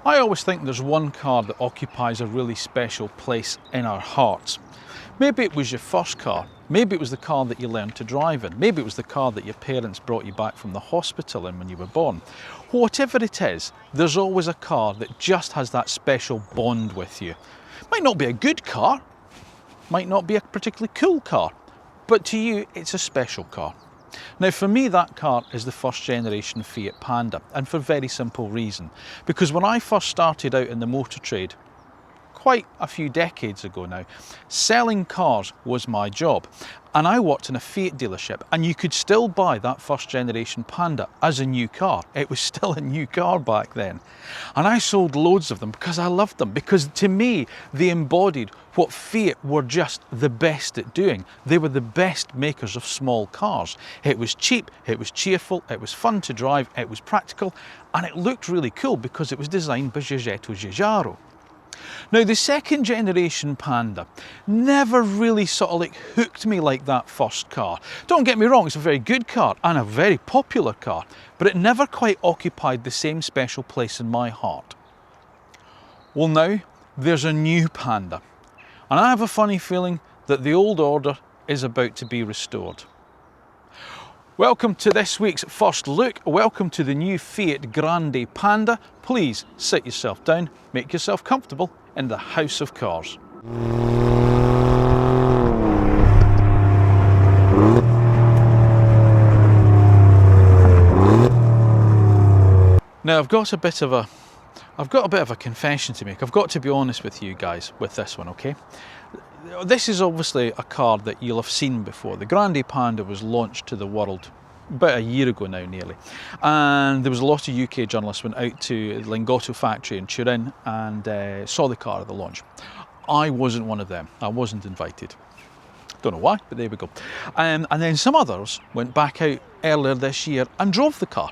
I always think there's one car that occupies a really special place in our hearts. Maybe it was your first car, maybe it was the car that you learned to drive in, maybe it was the car that your parents brought you back from the hospital in when you were born. Whatever it is, there's always a car that just has that special bond with you. Might not be a good car, might not be a particularly cool car, but to you it's a special car. Now for me that car is the first generation Fiat Panda, and for a very simple reason. Because when I first started out in the motor trade, quite a few decades ago now, selling cars was my job. And I worked in a Fiat dealership, and you could still buy that first generation Panda as a new car. It was still a new car back then. And I sold loads of them because I loved them, because to me they embodied what Fiat were just the best at doing. They were the best makers of small cars. It was cheap, it was cheerful, it was fun to drive, it was practical, and it looked really cool because it was designed by Giuseppe Giugiaro. Now the second generation Panda never really sort of hooked me like that first car. Don't get me wrong, it's a very good car and a very popular car, but it never quite occupied the same special place in my heart. Well now, there's a new Panda, and I have a funny feeling that the old order is about to be restored. Welcome to this week's first look. Welcome to the new Fiat Grande Panda. Please sit yourself down, make yourself comfortable in the house of cars. Now I've got a bit of a confession to make. I've got to be honest with you guys with this one, okay? This is obviously a car that you'll have seen before. The Grande Panda was launched to the world about a year ago now nearly, and there was a lot of UK journalists went out to the Lingotto factory in Turin and saw the car at the launch. I wasn't one of them. I wasn't invited. Don't know why, but there we go. And then some others went back out earlier this year and drove the car.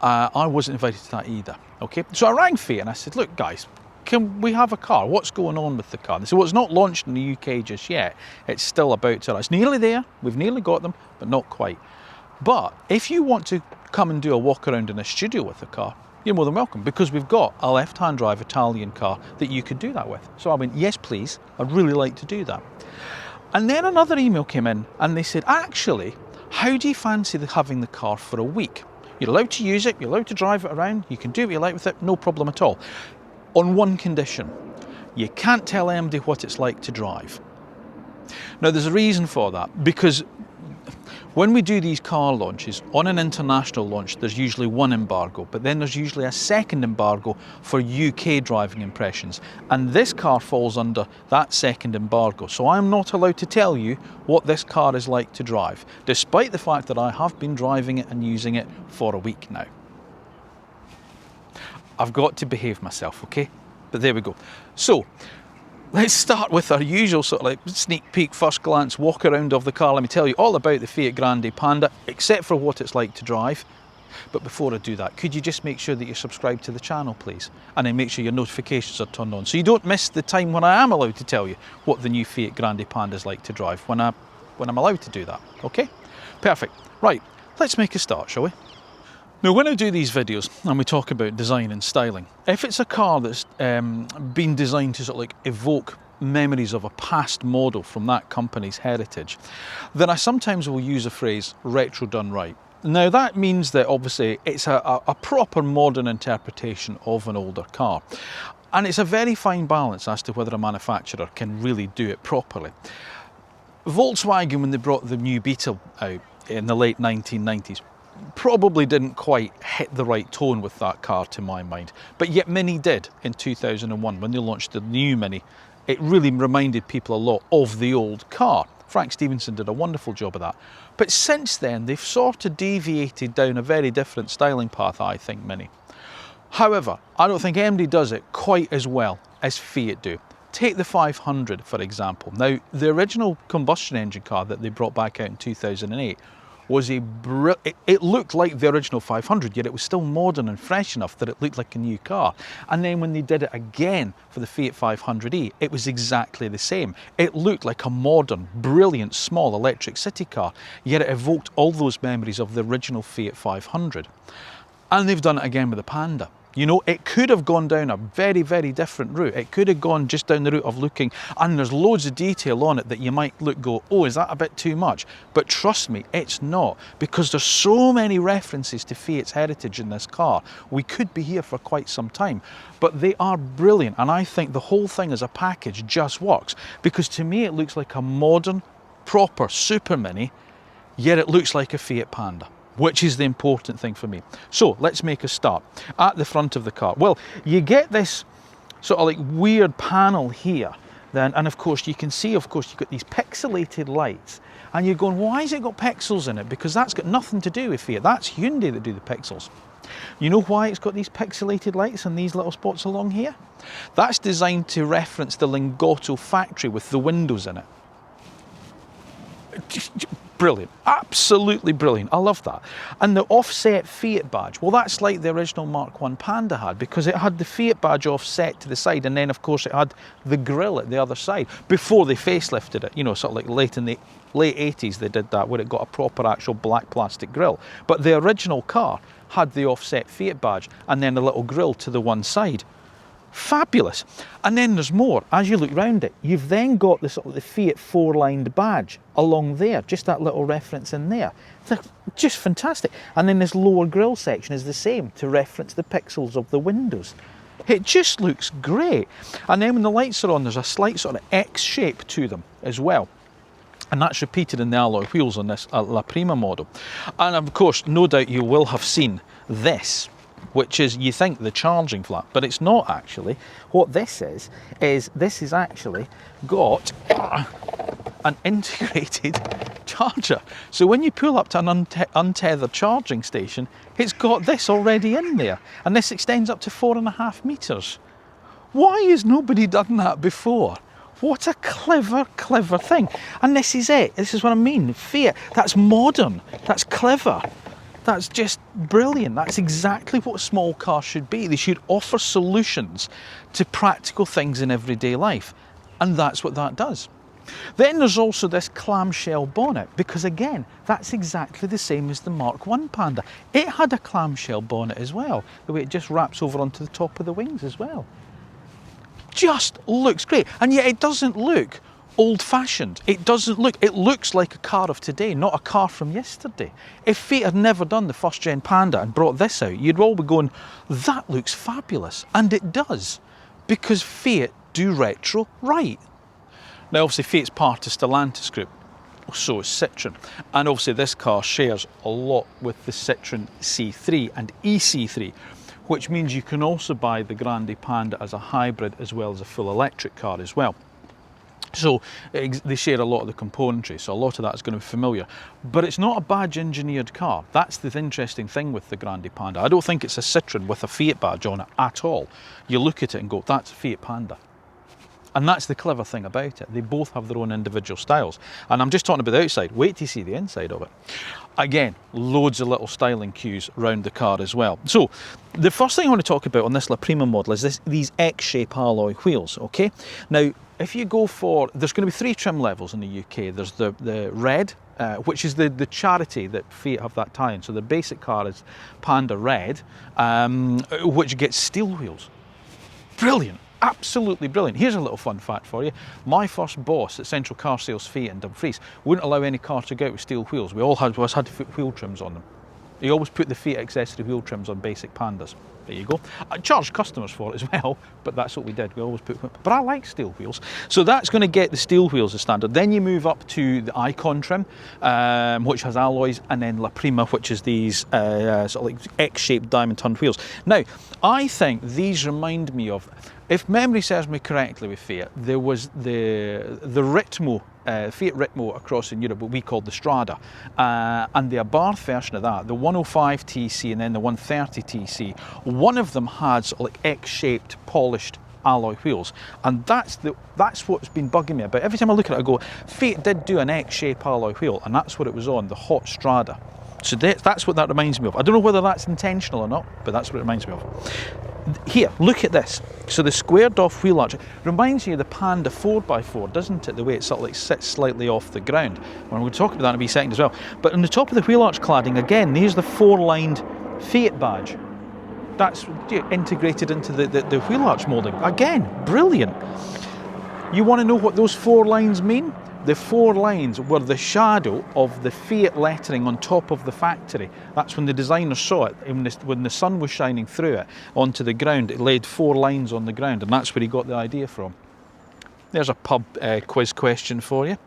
I wasn't invited to that either. Okay, so I rang Fiat and I said, look guys, can we have a car? What's going on with the car? They said, well, it's not launched in the UK just yet. It's still about to. It's nearly there. We've nearly got them, but not quite. But if you want to come and do a walk around in a studio with the car, you're more than welcome, because we've got a left-hand drive Italian car that you could do that with. So I went, yes, please. I'd really like to do that. And then another email came in and they said, actually, how do you fancy having the car for a week? You're allowed to use it. You're allowed to drive it around. You can do what you like with it. No problem at all. On one condition, you can't tell anybody what it's like to drive. Now there's a reason for that, because when we do these car launches, on an international launch there's usually one embargo, but then there's usually a second embargo for UK driving impressions, and this car falls under that second embargo, so I'm not allowed to tell you what this car is like to drive, despite the fact that I have been driving it and using it for a week now. I've got to behave myself, okay? But there we go. So let's start with our usual sort of sneak peek, first glance walk around of the car. Let me tell you all about the Fiat Grande Panda, except for what it's like to drive. But before I do that, could you just make sure that you're subscribed to the channel, please? And then make sure your notifications are turned on, so you don't miss the time when I am allowed to tell you what the new Fiat Grande Panda is like to drive, when I'm allowed to do that, okay? Perfect. Right, let's make a start, shall we? Now when I do these videos and we talk about design and styling, if it's a car that's been designed to sort of evoke memories of a past model from that company's heritage, then I sometimes will use a phrase, retro done right. Now that means that obviously it's a proper modern interpretation of an older car. And it's a very fine balance as to whether a manufacturer can really do it properly. Volkswagen, when they brought the new Beetle out in the late 1990s, probably didn't quite hit the right tone with that car to my mind, but yet Mini did in 2001 when they launched the new Mini. It really reminded people a lot of the old car. Frank Stevenson did a wonderful job of that. But since then they've sort of deviated down a very different styling path, I think, Mini. However, I don't think anybody does it quite as well as Fiat do. Take the 500 for example. Now the original combustion engine car that they brought back out in 2008 was it looked like the original 500, yet it was still modern and fresh enough that it looked like a new car. And then when they did it again for the Fiat 500e, it was exactly the same. It looked like a modern, brilliant, small electric city car, yet it evoked all those memories of the original Fiat 500. And they've done it again with the Panda. You know, it could have gone down a very, very different route. It could have gone just down the route of looking, and there's loads of detail on it that you might go, oh, is that a bit too much? But trust me, it's not, because there's so many references to Fiat's heritage in this car. We could be here for quite some time, but they are brilliant, and I think the whole thing as a package just works, because to me it looks like a modern, proper Super Mini, yet it looks like a Fiat Panda, which is the important thing for me. So let's make a start. At the front of the car, well, you get this sort of like weird panel here, then, and of course you can see, of course, you've got these pixelated lights, and you're going, why has it got pixels in it? Because that's got nothing to do with Fiat. That's Hyundai that do the pixels. You know why it's got these pixelated lights and these little spots along here? That's designed to reference the Lingotto factory with the windows in it. Brilliant, absolutely brilliant. I love that. And the offset Fiat badge, well, that's like the original Mark I Panda had, because it had the Fiat badge offset to the side, and then of course it had the grille at the other side before they facelifted it. You know, sort of like late in the late 80s they did that, where it got a proper actual black plastic grille. But the original car had the offset Fiat badge and then a little grille to the one side. Fabulous. And then there's more. As you look round it, you've then got the sort of the Fiat four-lined badge along there, just that little reference in there. They're just fantastic. And then this lower grille section is the same, to reference the pixels of the windows. It just looks great. And then when the lights are on, there's a slight sort of X shape to them as well. And that's repeated in the alloy wheels on this La Prima model. And of course, no doubt you will have seen this, which is, you think, the charging flap, but it's not actually. What this is this is actually got an integrated charger. So when you pull up to an untethered charging station, it's got this already in there, and this extends up to 4.5 meters. Why has nobody done that before? What a clever, clever thing. And this is it. This is what I mean. Fiat, that's modern, that's clever. That's just brilliant. That's exactly what small cars should be. They should offer solutions to practical things in everyday life. And that's what that does. Then there's also this clamshell bonnet, because again, that's exactly the same as the Mark I Panda. It had a clamshell bonnet as well, the way it just wraps over onto the top of the wings as well. Just looks great. And yet it doesn't look old-fashioned. It doesn't look, it looks like a car of today, not a car from yesterday. If Fiat had never done the first gen Panda and brought this out, you'd all be going, that looks fabulous. And it does, because Fiat do retro right. Now obviously Fiat's part of Stellantis group, so is Citroën. And obviously this car shares a lot with the Citroën C3 and EC3, which means you can also buy the Grande Panda as a hybrid as well as a full electric car as well. So they share a lot of the componentry, so a lot of that is going to be familiar. But it's not a badge engineered car. That's the interesting thing with the Grande Panda. I don't think it's a Citroën with a Fiat badge on it at all. You look at it and go, that's a Fiat Panda. And that's the clever thing about it. They both have their own individual styles. And I'm just talking about the outside. Wait till you see the inside of it. Again, loads of little styling cues around the car as well. So the first thing I want to talk about on this La Prima model is these X-shape alloy wheels, okay? Now, if you go for, there's going to be 3 trim levels in the UK. There's the red, which is the charity that Fiat have that tie-in. So the basic car is Panda Red, which gets steel wheels. Brilliant. Absolutely brilliant. Here's a little fun fact for you. My first boss at Central Car Sales Fiat in Dumfries wouldn't allow any car to go out with steel wheels. We all had to put wheel trims on them. He always put the Fiat accessory wheel trims on basic Pandas. There you go. I charged customers for it as well, but that's what we did. We always put, but I like steel wheels. So that's going to get the steel wheels as standard. Then you move up to the Icon trim, which has alloys, and then La Prima, which is these sort of like X-shaped diamond turned wheels. Now, I think these remind me of, if memory serves me correctly with Fiat, there was the Ritmo, Fiat Ritmo across in Europe, what we called the Strada, and the Abarth version of that, the 105 TC and then the 130 TC, one of them had sort of like X-shaped polished alloy wheels, and that's what's been bugging me about. Every time I look at it, I go, Fiat did do an X-shaped alloy wheel, and that's what it was on, the Hot Strada. So that's what that reminds me of. I don't know whether that's intentional or not, but that's what it reminds me of. Here, look at this. So the squared off wheel arch reminds you of the Panda 4x4, doesn't it? The way it sort of like sits slightly off the ground. Well, we'll talk about that in a wee second as well. But on the top of the wheel arch cladding, again, here's the 4-lined Fiat badge. That's integrated into the wheel arch moulding. Again, brilliant. You want to know what those 4 lines mean? The 4 lines were the shadow of the Fiat lettering on top of the factory. That's when the designer saw it, when the sun was shining through it onto the ground, it laid 4 lines on the ground, and that's where he got the idea from. There's a pub quiz question for you.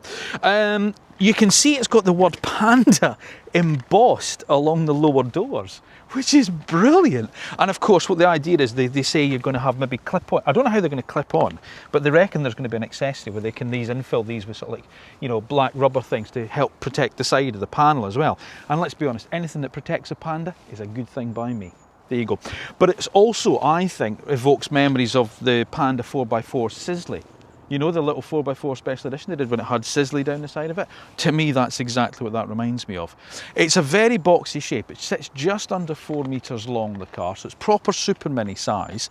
You can see it's got the word Panda embossed along the lower doors, which is brilliant. And of course, what the idea is, they say you're going to have maybe clip on. I don't know how they're going to clip on, but they reckon there's going to be an accessory where they can infill these with sort of like, you know, black rubber things to help protect the side of the panel as well. And let's be honest, anything that protects a Panda is a good thing by me. There you go. But it's also, I think, evokes memories of the Panda 4x4 Sizzly. You know, the little 4x4 special edition they did when it had Sizzly down the side of it? To me, that's exactly what that reminds me of. It's a very boxy shape. It sits just under 4 metres long, the car, so it's proper super mini size.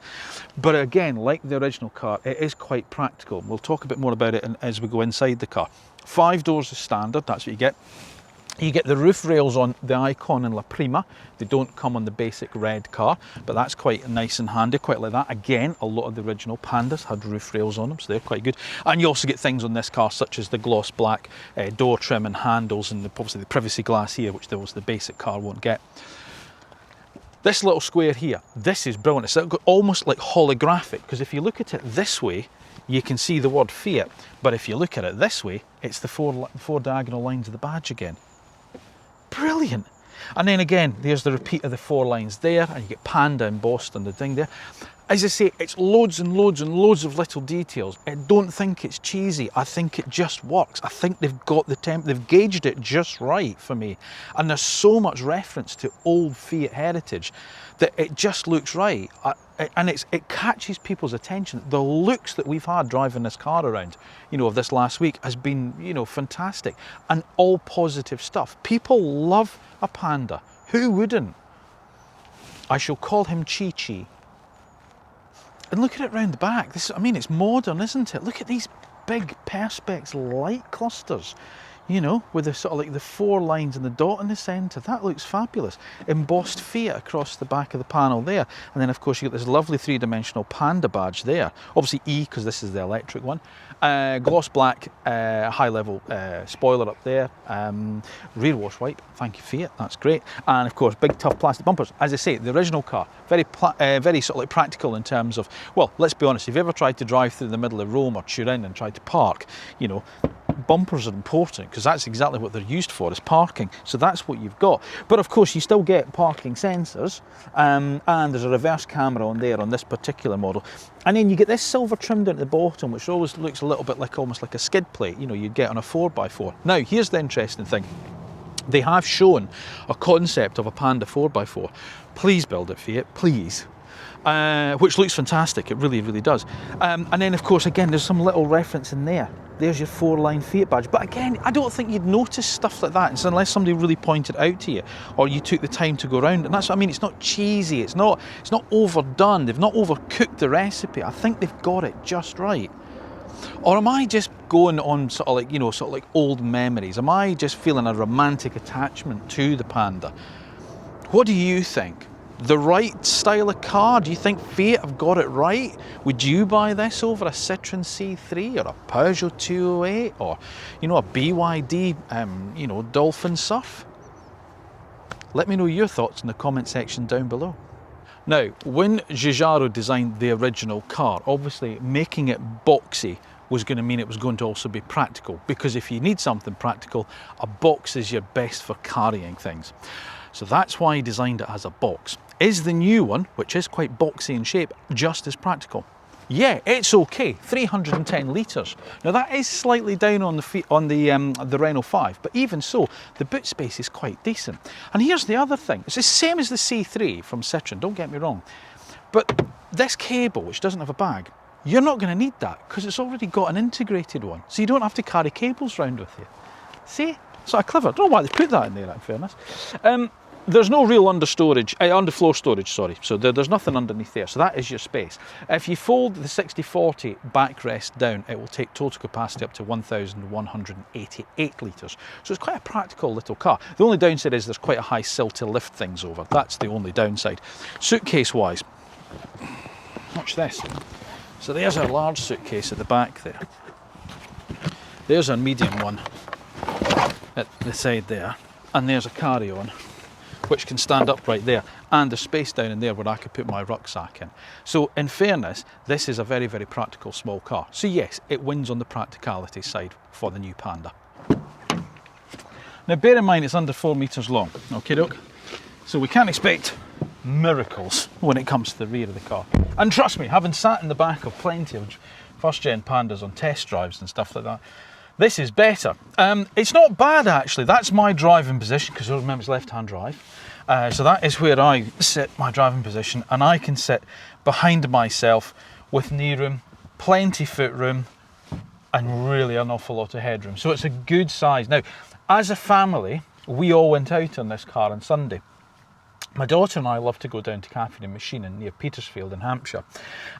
But again, like the original car, it is quite practical. We'll talk a bit more about it as we go inside the car. 5 doors is standard, that's what you get. You get the roof rails on the Icon and La Prima. They don't come on the basic red car, but that's quite nice and handy, quite like that. Again, a lot of the original Pandas had roof rails on them, so they're quite good. And you also get things on this car, such as the gloss black door trim and handles, and obviously the privacy glass here, which the basic car won't get. This little square here, this is brilliant. It's almost like holographic, because if you look at it this way, you can see the word Fiat, but if you look at it this way, it's the four diagonal lines of the badge again. Brilliant. And then again, there's the repeat of the 4 lines there, and you get Panda embossed on the thing there. As I say, it's loads and loads and loads of little details. I don't think it's cheesy. I think it just works. I think they've got they've gauged it just right for me. And there's so much reference to old Fiat heritage that it just looks right. And it catches people's attention. The looks that we've had driving this car around, you know, of this last week has been, you know, fantastic, and all positive stuff. People love a Panda. Who wouldn't? I shall call him Chi Chi. And look at it round the back. I mean, it's modern, isn't it? Look at these big Perspex light clusters, you know, with the sort of like the 4 lines and the dot in the centre. That looks fabulous. Embossed Fiat across the back of the panel there. And then, of course, you get this lovely 3-dimensional Panda badge there. Obviously E, because this is the electric one. Gloss black, high-level spoiler up there. Rear wash wipe. Thank you, Fiat. That's great. And, of course, big, tough plastic bumpers. As I say, the original car, very sort of like practical in terms of, well, let's be honest, if you ever tried to drive through the middle of Rome or Turin and tried to park, you know, bumpers are important, because that's exactly what they're used for, is parking. So that's what you've got. But of course you still get parking sensors, and there's a reverse camera on there on this particular model. And then you get this silver trimmed at the bottom, which always looks a little bit like almost like a skid plate, you know, you'd get on a 4x4. Now here's the interesting thing. They have shown a concept of a Panda 4x4. Please build it, Fiat, please. Which looks fantastic, it really, really does. And then of course, again, there's some little reference in there. There's your 4-line Fiat badge. But again, I don't think you'd notice stuff like that unless somebody really pointed it out to you, or you took the time to go around. And that's what I mean, it's not cheesy, it's not overdone, they've not overcooked the recipe. I think they've got it just right. Or am I just going on sort of like, you know, sort of like old memories? Am I just feeling a romantic attachment to the Panda? What do you think? The right style of car? Do you think Fiat have got it right? Would you buy this over a Citroen C3 or a Peugeot 208 or, you know, a BYD, you know, Dolphin Surf? Let me know your thoughts in the comment section down below. Now, when Giugiaro designed the original car, obviously making it boxy was going to mean it was going to also be practical, because if you need something practical, a box is your best for carrying things. So that's why he designed it as a box. Is the new one, which is quite boxy in shape, just as practical? Yeah, it's okay, 310 litres. Now that is slightly down on the Renault 5, but even so, the boot space is quite decent. And here's the other thing, it's the same as the C3 from Citroen, don't get me wrong. But this cable, which doesn't have a bag, you're not going to need that, because it's already got an integrated one. So you don't have to carry cables around with you. See? Sort of clever. I don't know why they put that in there, in fairness. there's no real underfloor storage, sorry. So there's nothing underneath there. So that is your space. If you fold the 60/40 backrest down, it will take total capacity up to 1,188 litres. So it's quite a practical little car. The only downside is there's quite a high sill to lift things over. That's the only downside. Suitcase-wise, watch this. So there's our large suitcase at the back there. There's our medium one at the side there. And there's a carry-on, which can stand up right there, and there's space down in there where I could put my rucksack in. So in fairness, this is a very, very practical small car. So yes, it wins on the practicality side for the new Panda. Now bear in mind it's under 4 metres long, okay doke? So we can't expect miracles when it comes to the rear of the car. And trust me, having sat in the back of plenty of first gen Pandas on test drives and stuff like that, this is better. It's not bad actually. That's my driving position, because remember it's left-hand drive. So that is where I sit, my driving position, and I can sit behind myself with knee room, plenty foot room, and really an awful lot of headroom. So it's a good size. Now, as a family, we all went out on this car on Sunday. My daughter and I love to go down to Cafe and Machine near Petersfield in Hampshire.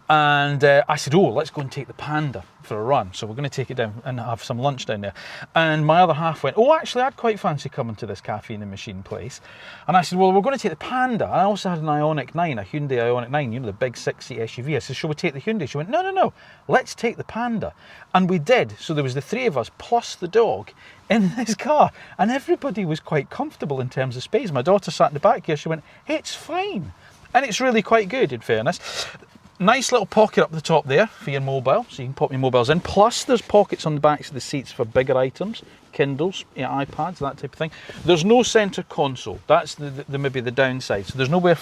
And I said, oh, let's go and take the Panda for a run. So we're going to take it down and have some lunch down there. And my other half went, oh, actually, I'd quite fancy coming to this Cafe and Machine place. And I said, well, we're going to take the Panda. I also had an Ioniq 9, a Hyundai Ioniq 9, you know, the big 6-seat SUV. I said, shall we take the Hyundai? She went, no, no, no, let's take the Panda. And we did. So there was the three of us plus the dog in this car, and everybody was quite comfortable in terms of space. My daughter sat in the back here, she went, hey, it's fine. And it's really quite good, in fairness. Nice little pocket up the top there for your mobile, so you can pop your mobiles in. Plus there's pockets on the backs of the seats for bigger items, Kindles, iPads, that type of thing. There's no centre console. That's the maybe the downside. So there's nowhere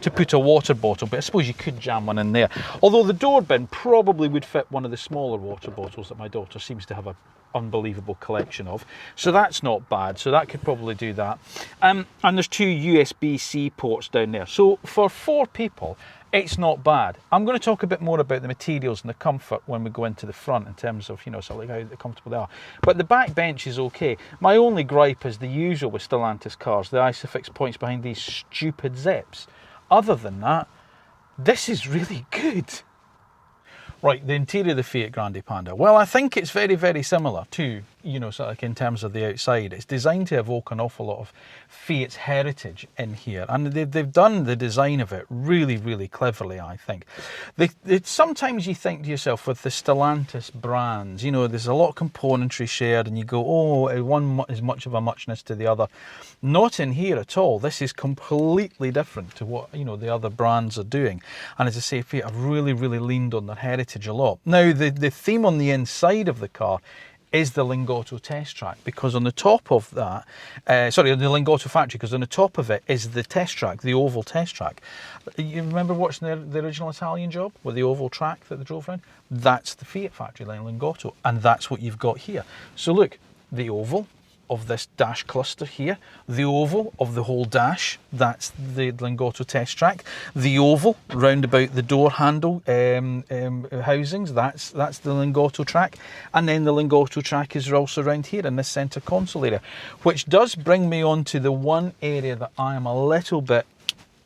to put a water bottle, but I suppose you could jam one in there. Although the door bin probably would fit one of the smaller water bottles that my daughter seems to have a unbelievable collection of, so that's not bad. So that could probably do that. And there's 2 USB-C ports down there, so for 4 people it's not bad. I'm going to talk a bit more about the materials and the comfort when we go into the front, in terms of, you know, sort of like how comfortable they are. But the back bench is okay. My only gripe is the usual with Stellantis cars, the ISOFIX points behind these stupid zips. Other than that, this is really good. Right, the interior of the Fiat Grande Panda. Well, I think it's very, very similar to, you know, sort of like in terms of the outside. It's designed to evoke an awful lot of Fiat's heritage in here. And they've done the design of it really, really cleverly, I think. Sometimes you think to yourself with the Stellantis brands, you know, there's a lot of componentry shared and you go, oh, one is much of a muchness to the other. Not in here at all. This is completely different to what, you know, the other brands are doing. And as I say, Fiat have really, really leaned on their heritage a lot. Now, the theme on the inside of the car is the Lingotto test track, because on the top of that, the Lingotto factory, because on the top of it is the test track, the oval test track. You remember watching the original Italian Job with the oval track that they drove around? That's the Fiat factory line Lingotto, and that's what you've got here. So look, the oval of this dash cluster here, the oval of the whole dash, that's the Lingotto test track, the oval round about the door handle housings, that's the Lingotto track, and then the Lingotto track is also around here in this centre console area, which does bring me on to the one area that I am a little bit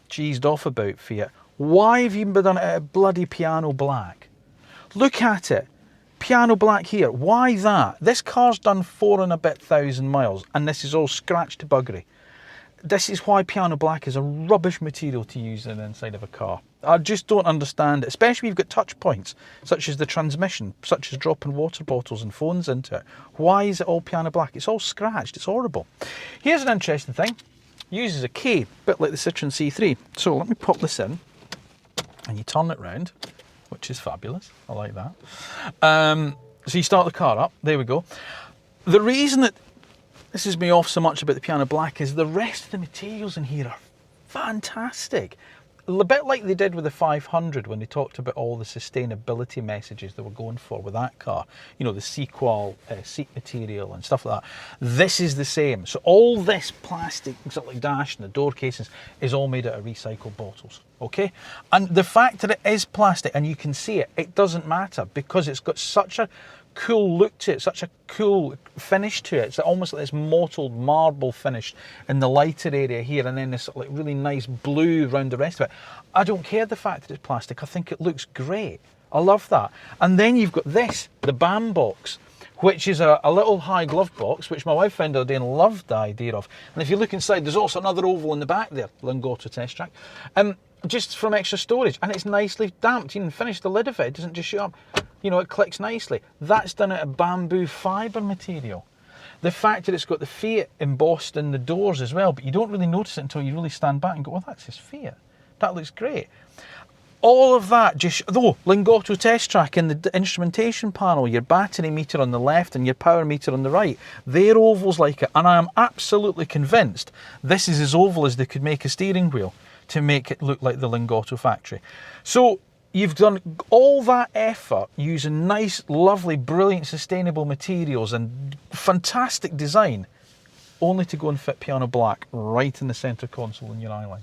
cheesed off about, Fiat. Why have you done it at bloody piano black? Look at it. Piano black here. Why that? This car's done 4,000 and a bit miles, and this is all scratched to buggery. This is why piano black is a rubbish material to use in the inside of a car. I just don't understand it, especially when you've got touch points, such as the transmission, such as dropping water bottles and phones into it. Why is it all piano black? It's all scratched. It's horrible. Here's an interesting thing. Uses a key, a bit like the Citroen C3. So let me pop this in, and you turn it round, which is fabulous. I like that. So you start the car up. There we go. The reason that this is me off so much about the piano black is the rest of the materials in here are fantastic. A bit like they did with the 500 when they talked about all the sustainability messages they were going for with that car. You know, the sequel seat material and stuff like that. This is the same. So all this plastic, sort of like dash and the door casings, is all made out of recycled bottles. Okay? And the fact that it is plastic and you can see it, it doesn't matter, because it's got such a cool look to it, such a cool finish to it. It's almost like this mottled marble finish in the lighter area here, and then this like really nice blue around the rest of it. I don't care the fact that it's plastic. I think it looks great. I love that. And then you've got this, the BAM box, which is a little high glove box, which my wife found the other day and loved the idea of. And if you look inside, there's also another oval in the back there, Lingotto test track, just from extra storage. And it's nicely damped. You can finish the lid of it. It doesn't just shoot up. You know, it clicks nicely. That's done out of bamboo fibre material. The fact that it's got the Fiat embossed in the doors as well, but you don't really notice it until you really stand back and go, oh, that's his Fiat. That looks great. All of that just, though, Lingotto test track in the instrumentation panel, your battery meter on the left and your power meter on the right, they're ovals like it. And I am absolutely convinced this is as oval as they could make a steering wheel to make it look like the Lingotto factory. So you've done all that effort using nice, lovely, brilliant, sustainable materials and fantastic design, only to go and fit piano black right in the centre console in your eyeline.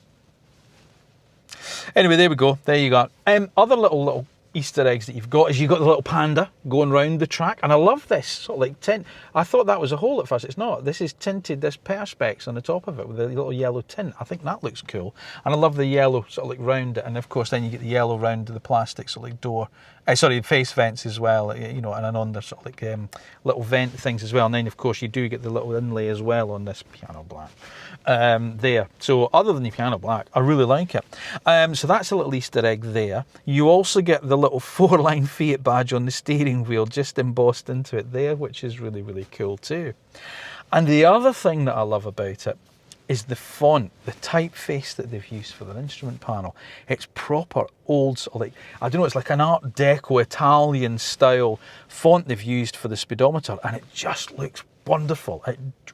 Anyway, there we go. There you go. Other little Easter eggs that you've got is you've got the little panda going round the track, and I love this sort of like tint. I thought that was a hole at first. It's not. This is tinted. This perspex on the top of it with a little yellow tint. I think that looks cool, and I love the yellow sort of like round it. And of course, then you get the yellow round the plastic sort of like door. Face vents as well. You know, and on the sort of like little vent things as well. And then of course you do get the little inlay as well on this piano black. There. So other than the piano black, I really like it. So that's a little Easter egg there. You also get the little 4-line Fiat badge on the steering wheel just embossed into it there, which is really, really cool too. And the other thing that I love about it is the font, the typeface that they've used for their instrument panel. It's proper old, sort of like, I don't know, it's like an Art Deco Italian style font they've used for the speedometer, and it just looks wonderful.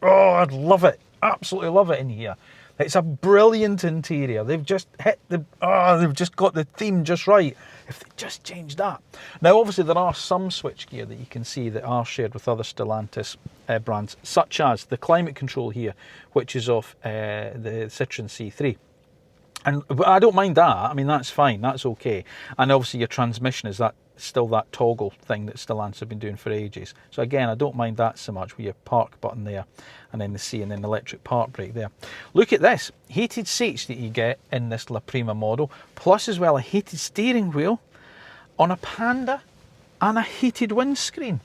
I'd love it. Absolutely love it in here. It's a brilliant interior. They've just hit they've just got the theme just right. If they just change that. Now, obviously, there are some switchgear that you can see that are shared with other Stellantis brands, such as the climate control here, which is off the Citroen C3. And I don't mind that. I mean, that's fine. That's okay. And obviously, your transmission is still that toggle thing that Stellantis have been doing for ages. So again, I don't mind that so much with your park button there, and then the C, and then the electric park brake there. Look at this, heated seats that you get in this La Prima model, plus as well a heated steering wheel on a Panda and a heated windscreen.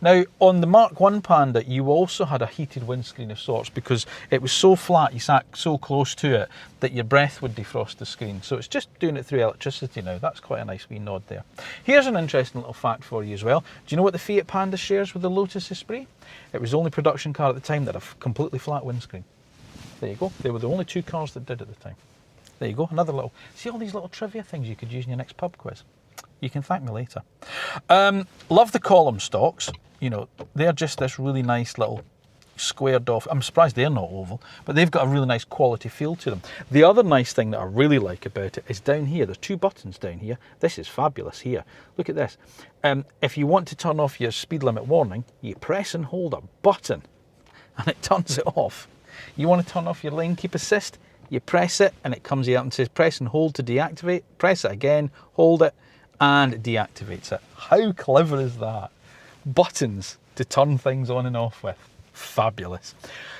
Now, on the Mark 1 Panda, you also had a heated windscreen of sorts because it was so flat, you sat so close to it, that your breath would defrost the screen. So it's just doing it through electricity now. That's quite a nice wee nod there. Here's an interesting little fact for you as well. Do you know what the Fiat Panda shares with the Lotus Esprit? It was the only production car at the time that had a completely flat windscreen. There you go. They were the only two cars that did at the time. There you go. Another little... See all these little trivia things you could use in your next pub quiz? You can thank me later. Love the column stocks. You know, they're just this really nice little squared off. I'm surprised they're not oval, but they've got a really nice quality feel to them. The other nice thing that I really like about it is down here. There's two buttons down here. This is fabulous here. Look at this. If you want to turn off your speed limit warning, you press and hold a button and it turns it off. You want to turn off your lane keep assist, you press it and it comes here and says press and hold to deactivate. Press it again, hold it, and it deactivates it. How clever is that? Buttons to turn things on and off with. Fabulous.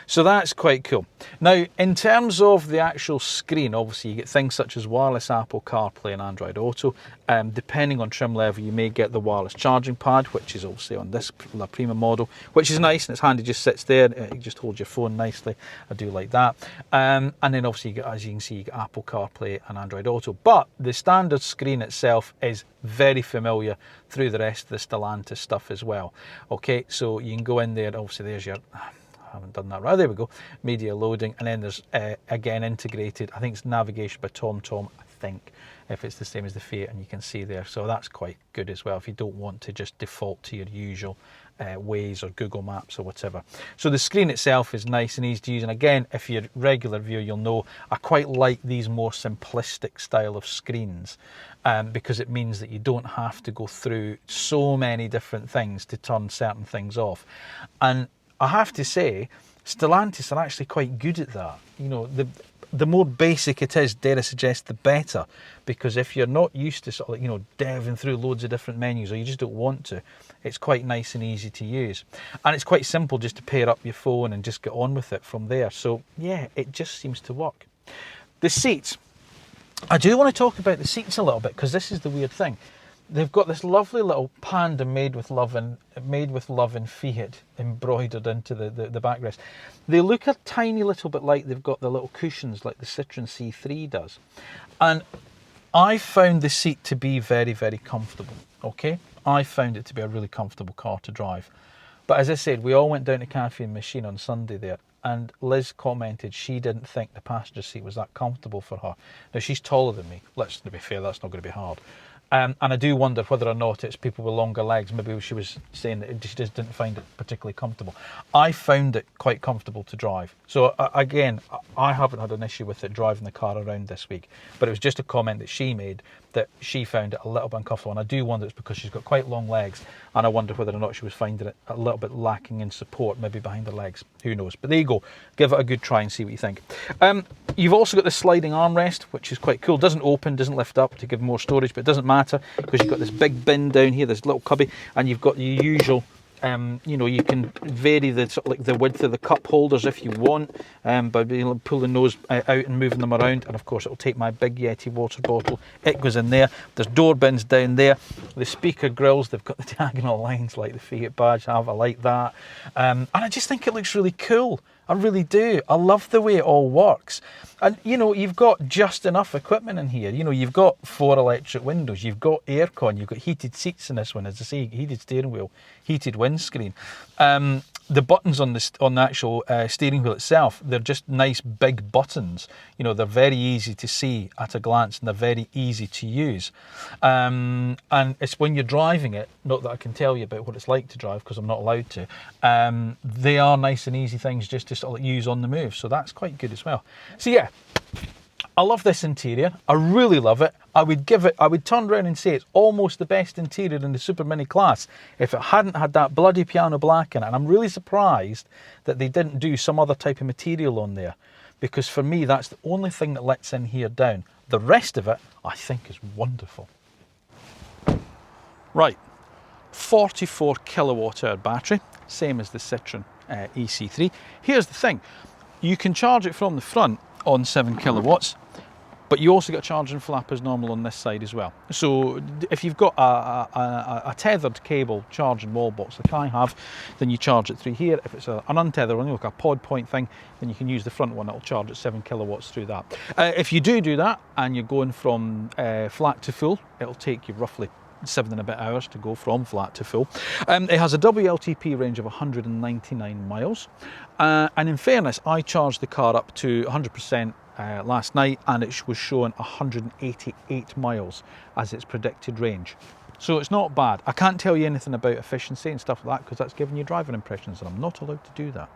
So that's quite cool. Now, in terms of the actual screen, obviously you get things such as wireless Apple CarPlay and Android Auto. Depending on trim level, you may get the wireless charging pad, which is obviously on this La Prima model, which is nice and it's handy, just sits there. You just hold your phone nicely. I do like that. And then obviously, you get, as you can see, you get Apple CarPlay and Android Auto. But the standard screen itself is very familiar through the rest of the Stellantis stuff as well. Okay, so you can go in there, obviously there's your... I haven't done that right. There we go. Media loading, and then there's again integrated. I think it's navigation by TomTom. I think if it's the same as the Fiat, and you can see there. So that's quite good as well. If you don't want to just default to your usual Waze or Google Maps or whatever. So the screen itself is nice and easy to use. And again, if you're a regular viewer, you'll know I quite like these more simplistic style of screens. Because it means that you don't have to go through so many different things to turn certain things off. And I have to say, Stellantis are actually quite good at that. You know, the more basic it is, dare I suggest, the better. Because if you're not used to sort of, you know, delving through loads of different menus, or you just don't want to, it's quite nice and easy to use. And it's quite simple just to pair up your phone and just get on with it from there. So yeah, it just seems to work. The seats. I do want to talk about the seats a little bit, because this is the weird thing. They've got this lovely little panda made with love in Fiat embroidered into the backrest. They look a tiny little bit like they've got the little cushions like the Citroen C3 does. And I found the seat to be very, very comfortable, okay? I found it to be a really comfortable car to drive. But as I said, we all went down to Cafe and Machine on Sunday there, and Liz commented she didn't think the passenger seat was that comfortable for her. Now, she's taller than me. Let's be fair, that's not going to be hard. And I do wonder whether or not it's people with longer legs. Maybe she was saying that she just didn't find it particularly comfortable. I found it quite comfortable to drive. So again, I haven't had an issue with it driving the car around this week, but it was just a comment that she made that she found it a little bit uncomfortable. And I do wonder it's because she's got quite long legs, and I wonder whether or not she was finding it a little bit lacking in support, maybe behind her legs. Who knows? But there you go. Give it a good try and see what you think. You've also got the sliding armrest, which is quite cool. Doesn't open, doesn't lift up to give more storage, but it doesn't matter because you've got this big bin down here, this little cubby, and you've got your usual, you know, you can vary the sort of like the width of the cup holders if you want, by being able to pulling those out and moving them around. And of course, it'll take my big Yeti water bottle. It goes in there. There's door bins down there. The speaker grills, they've got the diagonal lines like the Fiat badge have. I like that, and I just think it looks really cool. I really do. I love the way it all works. And, you know, you've got just enough equipment in here. You know, you've got 4 electric windows, you've got aircon, you've got heated seats in this one, as I say, heated steering wheel, heated windscreen. The buttons on the actual steering wheel itself, they're just nice big buttons. You know, they're very easy to see at a glance, and they're very easy to use. And it's when you're driving it, not that I can tell you about what it's like to drive because I'm not allowed to, they are nice and easy things just to sort of use on the move. So that's quite good as well. So yeah, I love this interior. I really love it. I would turn around and say it's almost the best interior in the Super Mini class if it hadn't had that bloody piano black in it. And I'm really surprised that they didn't do some other type of material on there, because for me, that's the only thing that lets in here down. The rest of it, I think, is wonderful. Right, 44 kilowatt hour battery, same as the Citroen EC3. Here's the thing, you can charge it from the front on 7 kilowatts, but you also got a charging flap as normal on this side as well. So if you've got a tethered cable charging wall box like I have, then you charge it through here. If it's an untethered one, like a pod point thing, then you can use the front one. It'll charge at 7 kilowatts through that. If you do that and you're going from flat to full, it'll take you roughly 7 and a bit hours to go from flat to full. It has a WLTP range of 199 miles. And in fairness, I charged the car up to 100% last night, and it was showing 188 miles as its predicted range. So it's not bad. I can't tell you anything about efficiency and stuff like that because that's giving you driving impressions, and I'm not allowed to do that.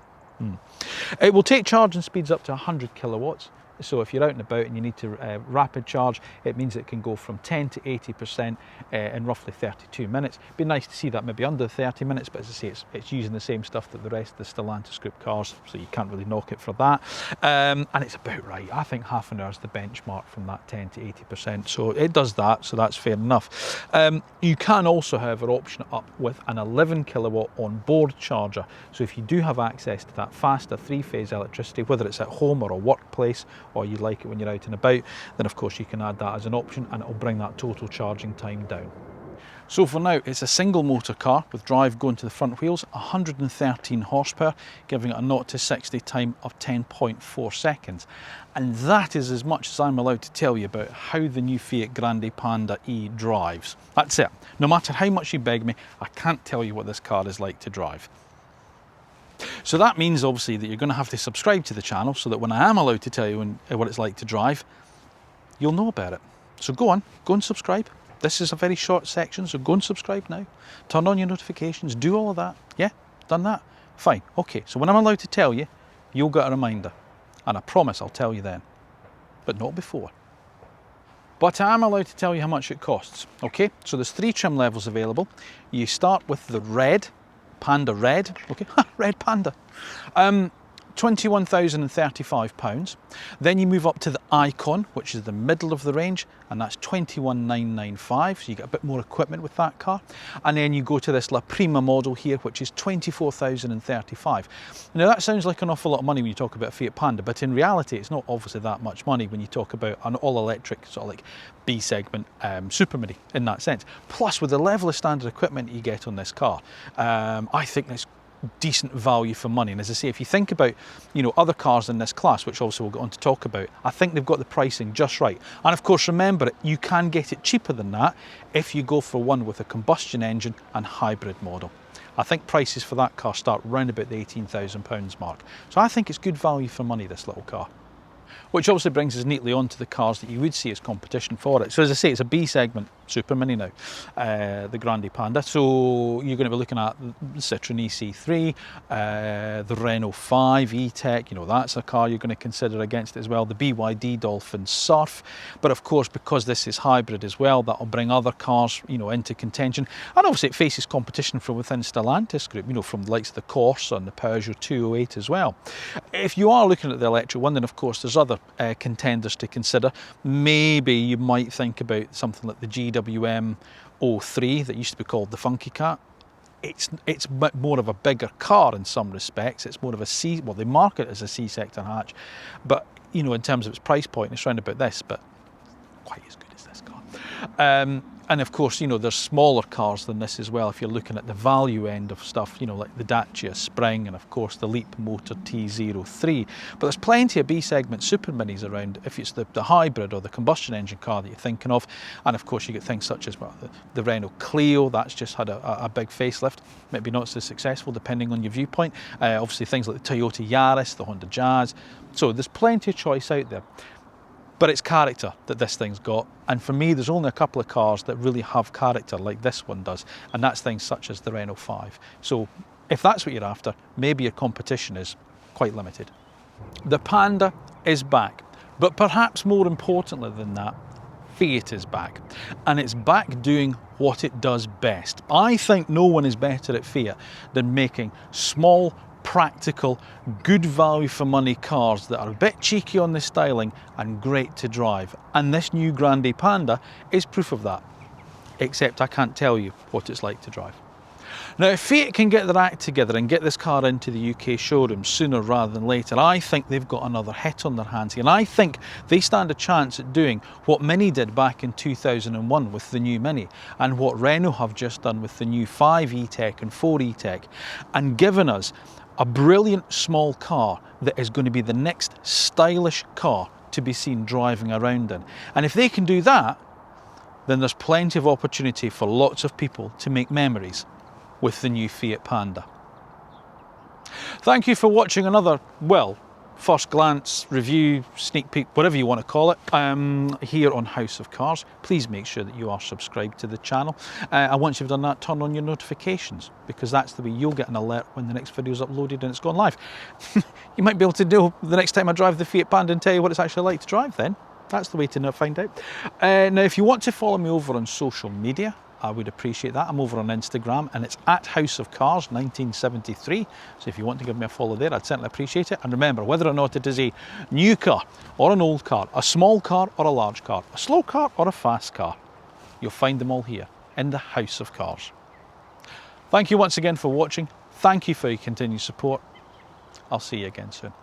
It will take charging speeds up to 100 kilowatts. So if you're out and about and you need to rapid charge, it means it can go from 10 to 80% in roughly 32 minutes. It'd be nice to see that maybe under 30 minutes, but as I say, it's using the same stuff that the rest of the Stellantis group cars, so you can't really knock it for that. And it's about right. I think half an hour is the benchmark from that 10 to 80%. So it does that, so that's fair enough. You can also, however, option it up with an 11 kilowatt on-board charger. So if you do have access to that faster 3-phase electricity, whether it's at home or a workplace, or you like it when you're out and about, then of course you can add that as an option, and it'll bring that total charging time down. So for now, it's a single motor car with drive going to the front wheels, 113 horsepower, giving it a 0 to 60 time of 10.4 seconds. And that is as much as I'm allowed to tell you about how the new Fiat Grande Panda E drives. That's it. No matter how much you beg me, I can't tell you what this car is like to drive. So that means obviously that you're going to have to subscribe to the channel so that when I am allowed to tell you what it's like to drive, you'll know about it. So go and subscribe. This is a very short section, so go and subscribe now. Turn on your notifications, do all of that. Yeah, done that? Fine, okay. So when I'm allowed to tell you, you'll get a reminder. And I promise I'll tell you then, but not before. But I am allowed to tell you how much it costs, okay? So there's 3 trim levels available. You start with the red, Panda Red, okay, Red Panda. £21,035. Then you move up to the Icon, which is the middle of the range, and that's £21,995, so you get a bit more equipment with that car. And then you go to this La Prima model here, which is £24,035. Now that sounds like an awful lot of money when you talk about a Fiat Panda, but in reality it's not obviously that much money when you talk about an all-electric sort of like B segment Super Mini in that sense. Plus, with the level of standard equipment you get on this car, I think that's decent value for money. And as I say, if you think about, you know, other cars in this class, which also we'll go on to talk about, I think they've got the pricing just right. And of course, remember, you can get it cheaper than that if you go for one with a combustion engine and hybrid model. I think prices for that car start round about the £18,000 mark. So I think it's good value for money, this little car. Which obviously brings us neatly on to the cars that you would see as competition for it. So as I say, it's a B segment Super Mini now, the Grande Panda. So you're going to be looking at the Citroen EC3, the Renault 5 E-Tech, you know, that's a car you're going to consider against it as well, the BYD Dolphin Surf. But of course, because this is hybrid as well, that'll bring other cars, you know, into contention. And obviously it faces competition from within Stellantis Group, you know, from the likes of the Corsa and the Peugeot 208 as well. If you are looking at the electric one, then of course there's other contenders to consider. Maybe you might think about something like the GWM 03 that used to be called the Funky Cat. It's more of a bigger car in some respects. It's more of a C, well, they market it as a C-sector hatch, but you know, in terms of its price point, it's around about this, but quite as good as this car. And of course, you know, there's smaller cars than this as well if you're looking at the value end of stuff, you know, like the Dacia Spring and of course the Leap Motor T03. But there's plenty of B-segment Super Minis around if it's the hybrid or the combustion engine car that you're thinking of. And of course you get things such as well, the Renault Clio, that's just had a big facelift, maybe not so successful depending on your viewpoint. Obviously things like the Toyota Yaris, the Honda Jazz. So there's plenty of choice out there. But it's character that this thing's got, and for me there's only a couple of cars that really have character like this one does, and that's things such as the Renault 5. So if that's what you're after, maybe your competition is quite limited. The Panda is back, but perhaps more importantly than that, Fiat is back, and it's back doing what it does best. I think no one is better at Fiat than making small, practical, good value for money cars that are a bit cheeky on the styling and great to drive. And this new Grande Panda is proof of that. Except I can't tell you what it's like to drive. Now, if Fiat can get their act together and get this car into the UK showroom sooner rather than later, I think they've got another hit on their hands here. And I think they stand a chance at doing what Mini did back in 2001 with the new Mini, and what Renault have just done with the new 5 E-Tech and 4 E-Tech, and given us a brilliant small car that is going to be the next stylish car to be seen driving around in. And if they can do that, then there's plenty of opportunity for lots of people to make memories with the new Fiat Panda. Thank you for watching another, well, first glance, review, sneak peek, whatever you want to call it, here on House of Cars. Please make sure that you are subscribed to the channel. And once you've done that, turn on your notifications, because that's the way you'll get an alert when the next video is uploaded and it's gone live. You might be able to know the next time I drive the Fiat Panda and tell you what it's actually like to drive then. That's the way to find out. Now, if you want to follow me over on social media, I would appreciate that. I'm over on Instagram and it's at House of Cars 1973. So if you want to give me a follow there, I'd certainly appreciate it. And remember, whether or not it is a new car or an old car, a small car or a large car, a slow car or a fast car, you'll find them all here in the House of Cars. Thank you once again for watching. Thank you for your continued support. I'll see you again soon.